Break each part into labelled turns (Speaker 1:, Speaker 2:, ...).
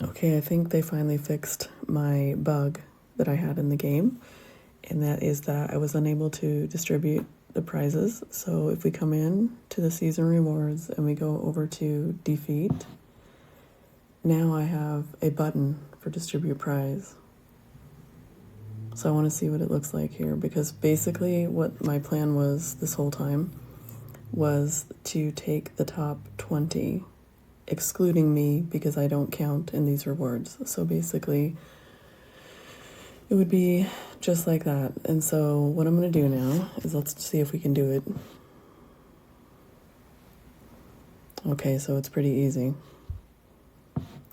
Speaker 1: Okay, I think they finally fixed my bug that I had in the game, and that is that I was unable to distribute the prizes. So if we come in to the season rewards and we go over to defeat, now I have a button for distribute prize. So I want to see what it looks like here, because basically what my plan was this whole time was to take the top 20, excluding me because I don't count in these rewards. So basically it would be just like that. And so what I'm going to do now is let's see if we can do it. Okay, so it's pretty easy.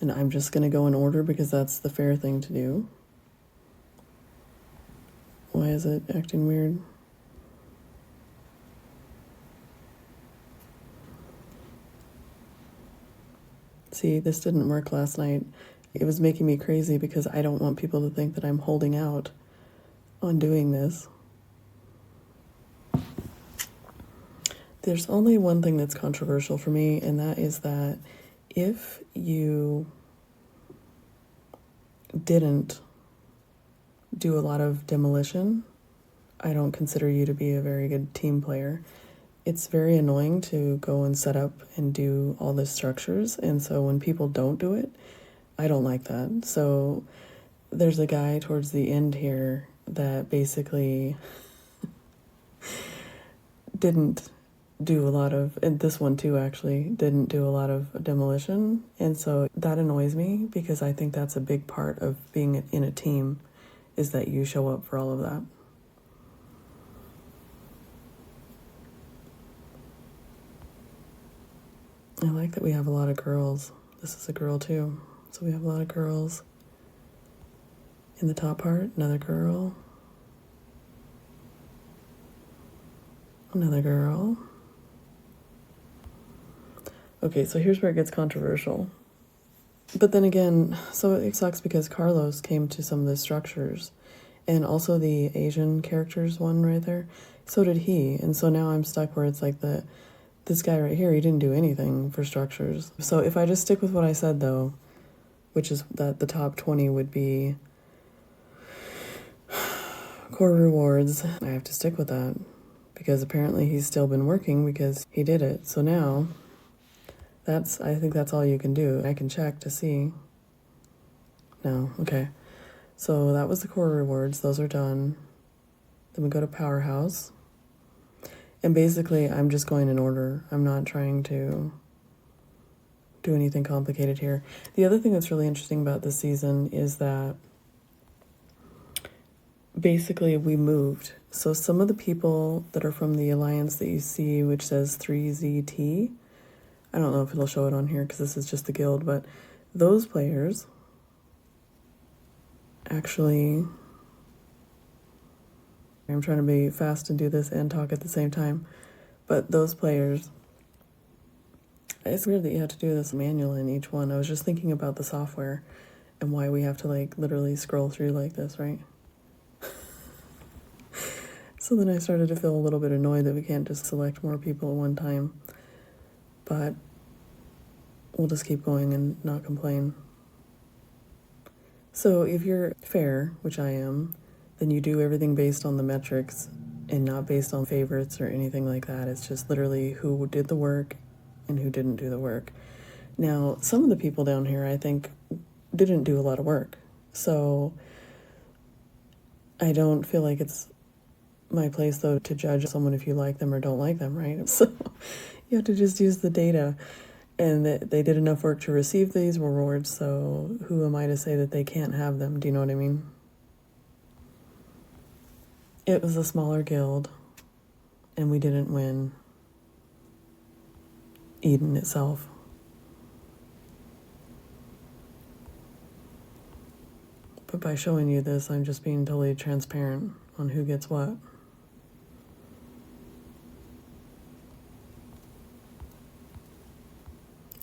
Speaker 1: And I'm just going to go in order because that's the fair thing to do. Why is it acting weird? See, this didn't work last night. It was making me crazy because I don't want people to think that I'm holding out on doing this. There's only one thing that's controversial for me, and that is that if you didn't do a lot of demolition, I don't consider you to be a very good team player. It's very annoying to go and set up and do all the structures, and so when people don't do it, I don't like that. So there's a guy towards the end here that basically didn't do a lot of, and this one too actually, didn't do a lot of demolition, and so that annoys me because I think that's a big part of being in a team, is that you show up for all of that. I like that we have a lot of girls. This is a girl too. So we have a lot of girls. In the top part, another girl. Another girl. Okay, so here's where it gets controversial. But then again, so it sucks because Carlos came to some of the structures, and also the Asian characters one right there. So did he. And so now I'm stuck where it's like this guy right here, he didn't do anything for structures. So if I just stick with what I said though, which is that the top 20 would be core rewards, I have to stick with that because apparently he's still been working because he did it. So now I think that's all you can do. I can check to see. No, okay. So that was the core rewards. Those are done. Then we go to Powerhouse. And basically, I'm just going in order. I'm not trying to do anything complicated here. The other thing that's really interesting about this season is that basically we moved. So some of the people that are from the alliance that you see, which says 3ZT, I don't know if it'll show it on here because this is just the guild, but those players actually, I'm trying to be fast and do this and talk at the same time, but those players, it's weird that you have to do this manually in each one. I was just thinking about the software and why we have to like literally scroll through like this, right? So then I started to feel a little bit annoyed that we can't just select more people at one time, but we'll just keep going and not complain. So if you're fair, which I am, then you do everything based on the metrics and not based on favorites or anything like that. It's just literally who did the work and who didn't do the work. Now, some of the people down here, I think, didn't do a lot of work. So I don't feel like it's my place, though, to judge someone if you like them or don't like them, right? So you have to just use the data. And that they did enough work to receive these rewards, so who am I to say that they can't have them? Do you know what I mean? It was a smaller guild, and we didn't win Eden itself. But by showing you this, I'm just being totally transparent on who gets what.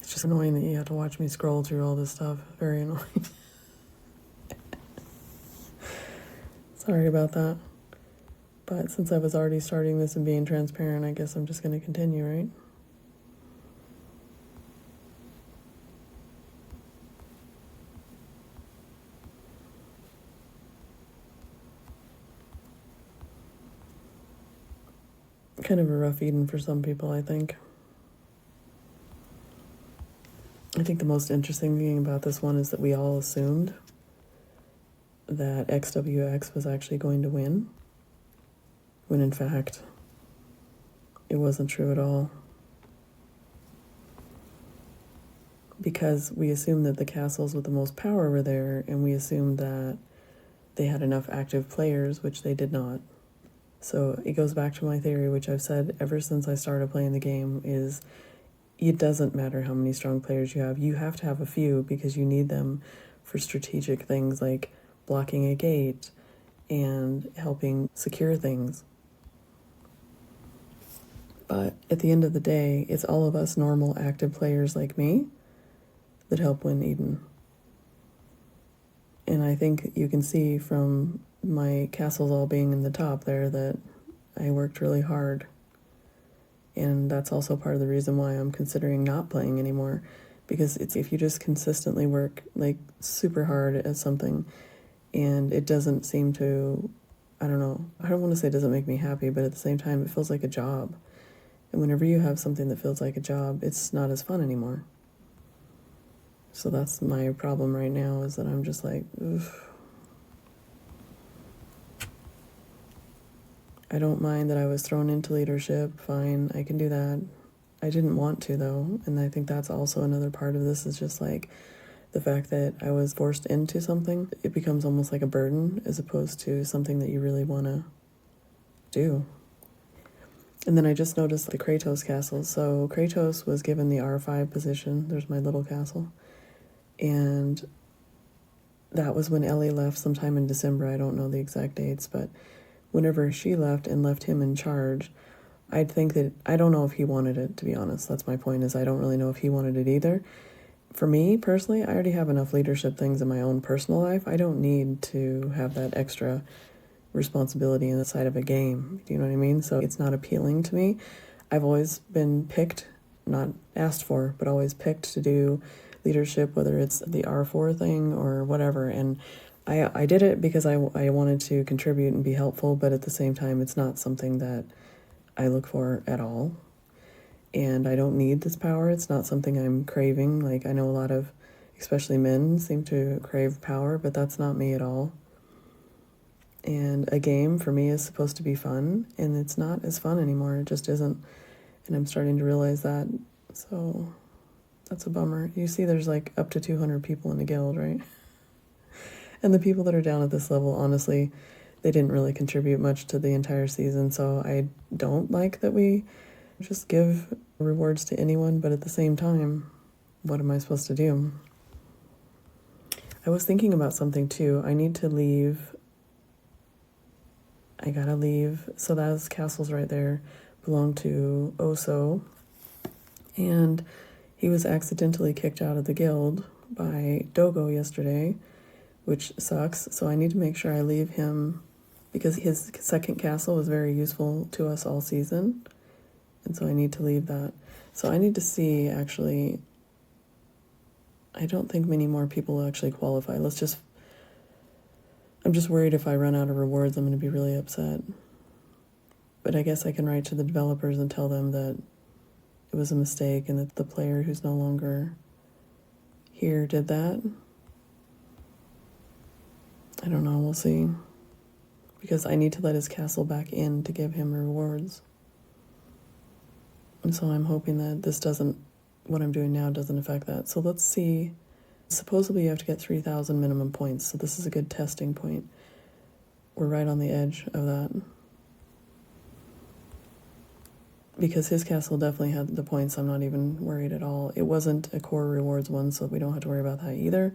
Speaker 1: It's just annoying that you have to watch me scroll through all this stuff. Very annoying. Sorry about that. But since I was already starting this and being transparent, I guess I'm just going to continue, right? kind of a rough Eden for some people, I think. I think the most interesting thing about this one is that we all assumed that XWX was actually going to win, when in fact, it wasn't true at all. Because we assumed that the castles with the most power were there, and we assumed that they had enough active players, which they did not. So it goes back to my theory, which I've said ever since I started playing the game, is it doesn't matter how many strong players you have. You have to have a few because you need them for strategic things like blocking a gate and helping secure things. But at the end of the day, it's all of us normal active players like me that help win Eden. And I think you can see from my castles all being in the top there that I worked really hard. And that's also part of the reason why I'm considering not playing anymore. Because if you just consistently work like super hard at something and it doesn't seem to, I don't want to say it doesn't make me happy, but at the same time it feels like a job. And whenever you have something that feels like a job, it's not as fun anymore. So that's my problem right now, is that I'm just like, oof. I don't mind that I was thrown into leadership. Fine, I can do that. I didn't want to, though. And I think that's also another part of this, is just like the fact that I was forced into something. It becomes almost like a burden as opposed to something that you really want to do. And then I just noticed the Kratos castle. So Kratos was given the R5 position. There's my little castle. And that was when Ellie left sometime in December. I don't know the exact dates, but whenever she left and left him in charge, I'd think that, I don't know if he wanted it, to be honest. That's my point, is I don't really know if he wanted it either. For me, personally, I already have enough leadership things in my own personal life. I don't need to have that extra responsibility inside of a game. Do you know what I mean? So it's not appealing to me. I've always been picked, not asked for, but always picked to do leadership, whether it's the R4 thing or whatever. And I did it because I wanted to contribute and be helpful, but at the same time, it's not something that I look for at all. And I don't need this power. It's not something I'm craving. Like, I know a lot of, especially men, seem to crave power, but that's not me at all. And a game for me is supposed to be fun, and it's not as fun anymore. It just isn't. And I'm starting to realize that. So that's a bummer. You see there's like up to 200 people in the guild, right? And the people that are down at this level, honestly, they didn't really contribute much to the entire season. So I don't like that we just give rewards to anyone, but at the same time, what am I supposed to do? I was thinking about something too. I need to leave. I gotta leave. So those castles right there belong to Oso. And he was accidentally kicked out of the guild by Dogo yesterday, which sucks. So I need to make sure I leave him, because his second castle was very useful to us all season. And so I need to leave that. So I need to see, actually, I don't think many more people will actually qualify. I'm just worried if I run out of rewards, I'm going to be really upset. But I guess I can write to the developers and tell them that it was a mistake and that the player who's no longer here did that. I don't know, we'll see. Because I need to let his castle back in to give him rewards. And so I'm hoping that what I'm doing now doesn't affect that. So let's see. Supposedly you have to get 3,000 minimum points, so this is a good testing point. We're right on the edge of that. Because his castle definitely had the points, I'm not even worried at all. It wasn't a core rewards one, so we don't have to worry about that either.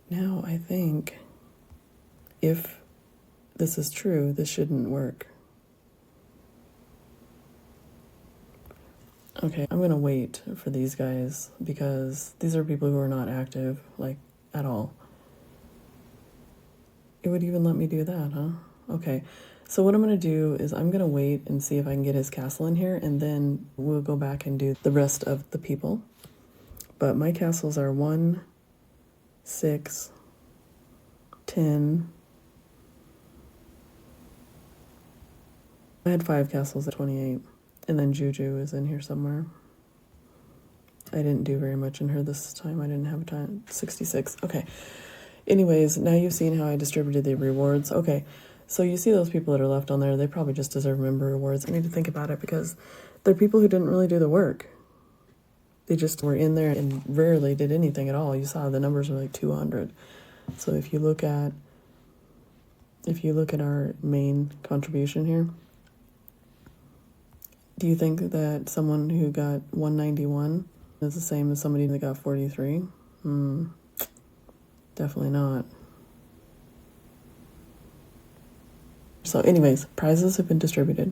Speaker 1: Now, I think if this is true, this shouldn't work. Okay, I'm gonna wait for these guys, because these are people who are not active, like, at all. It would even let me do that, huh? Okay, so what I'm gonna do is I'm gonna wait and see if I can get his castle in here, and then we'll go back and do the rest of the people. But my castles are 1, 6, 10, I had 5 castles at 28, and then Juju is in here somewhere. I didn't do very much in her this time. I didn't have a time. 66. Okay. Anyways, now you've seen how I distributed the rewards. Okay, so you see those people that are left on there, they probably just deserve member rewards. I need to think about it because they're people who didn't really do the work. They just were in there and rarely did anything at all. You saw the numbers were like 200. So if you look at our main contribution here, do you think that someone who got 191 is the same as somebody that got 43? Definitely not. So anyways, prizes have been distributed.